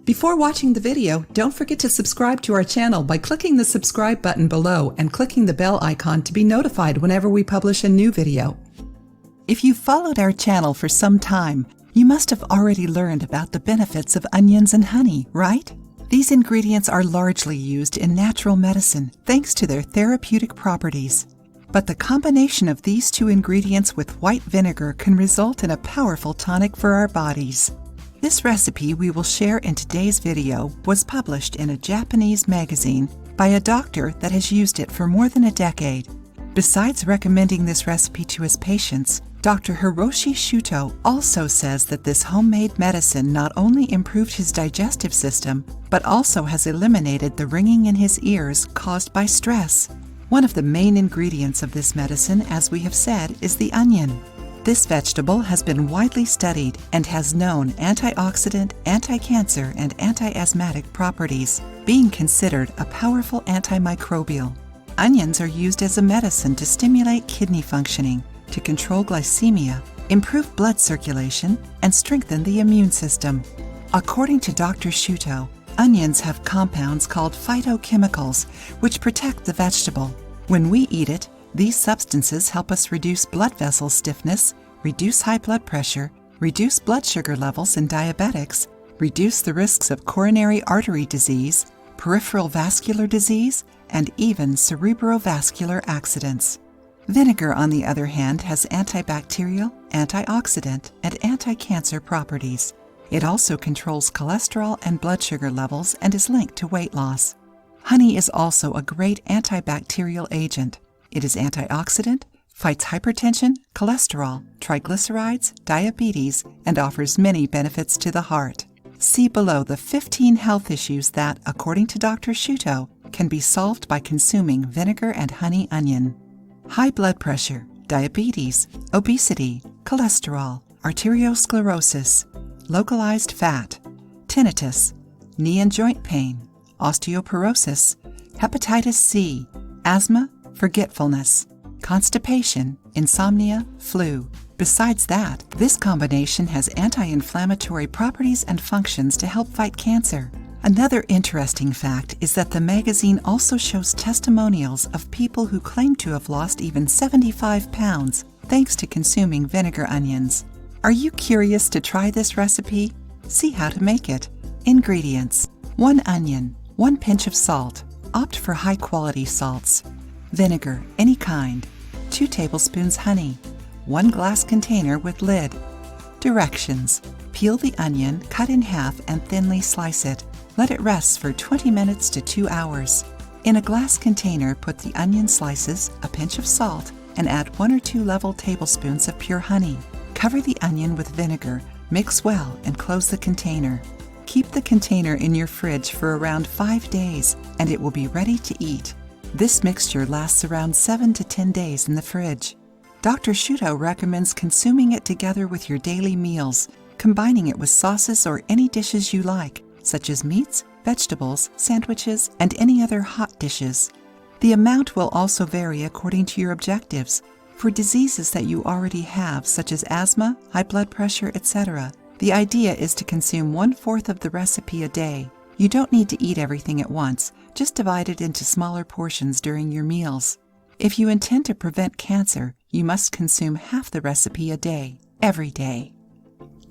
Before watching the video, don't forget to subscribe to our channel by clicking the subscribe button below and clicking the bell icon to be notified whenever we publish a new video. If you've followed our channel for some time, you must have already learned about the benefits of onions and honey, right? These ingredients are largely used in natural medicine thanks to their therapeutic properties. But the combination of these two ingredients with white vinegar can result in a powerful tonic for our bodies. This recipe we will share in today's video was published in a Japanese magazine by a doctor that has used it for more than a decade. Besides recommending this recipe to his patients, Dr. Hiroshi Shuto also says that this homemade medicine not only improved his digestive system, but also has eliminated the ringing in his ears caused by stress. One of the main ingredients of this medicine, as we have said, is the onion. This vegetable has been widely studied and has known antioxidant, anti-cancer, and anti-asthmatic properties, being considered a powerful antimicrobial. Onions are used as a medicine to stimulate kidney functioning, to control glycemia, improve blood circulation, and strengthen the immune system. According to Dr. Shuto, onions have compounds called phytochemicals, which protect the vegetable. When we eat it, these substances help us reduce blood vessel stiffness, reduce high blood pressure, reduce blood sugar levels in diabetics, reduce the risks of coronary artery disease, peripheral vascular disease, and even cerebrovascular accidents. Vinegar, on the other hand, has antibacterial, antioxidant, and anti-cancer properties. It also controls cholesterol and blood sugar levels and is linked to weight loss. Honey is also a great antibacterial agent. It is antioxidant, fights hypertension, cholesterol, triglycerides, diabetes, and offers many benefits to the heart. See below the 15 health issues that, according to Dr. Shuto, can be solved by consuming vinegar and honey onion. High blood pressure, diabetes, obesity, cholesterol, arteriosclerosis, localized fat, tinnitus, knee and joint pain, osteoporosis, hepatitis C, asthma, forgetfulness, constipation, insomnia, flu. Besides that, this combination has anti-inflammatory properties and functions to help fight cancer. Another interesting fact is that the magazine also shows testimonials of people who claim to have lost even 75 pounds thanks to consuming vinegar onions. Are you curious to try this recipe? See how to make it. Ingredients: 1 onion, 1 pinch of salt. Opt for high-quality salts. Vinegar, any kind. 2 tablespoons honey. 1 glass container with lid. Directions: peel the onion, cut in half, and thinly slice it. Let it rest for 20 minutes to 2 hours. In a glass container, put the onion slices, a pinch of salt, and add 1 or 2 level tablespoons of pure honey. Cover the onion with vinegar, mix well, and close the container. Keep the container in your fridge for around 5 days, and it will be ready to eat. This mixture lasts around 7 to 10 days in the fridge. Dr. Shuto recommends consuming it together with your daily meals, combining it with sauces or any dishes you like, such as meats, vegetables, sandwiches, and any other hot dishes. The amount will also vary according to your objectives. For diseases that you already have, such as asthma, high blood pressure, etc., the idea is to consume 1/4 of the recipe a day. You don't need to eat everything at once, just divide it into smaller portions during your meals. If you intend to prevent cancer, you must consume half the recipe a day, every day.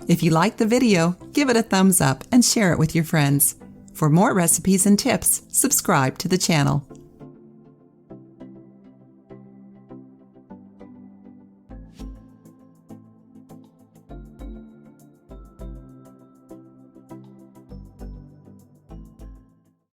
If you liked the video, give it a thumbs up and share it with your friends. For more recipes and tips, subscribe to the channel.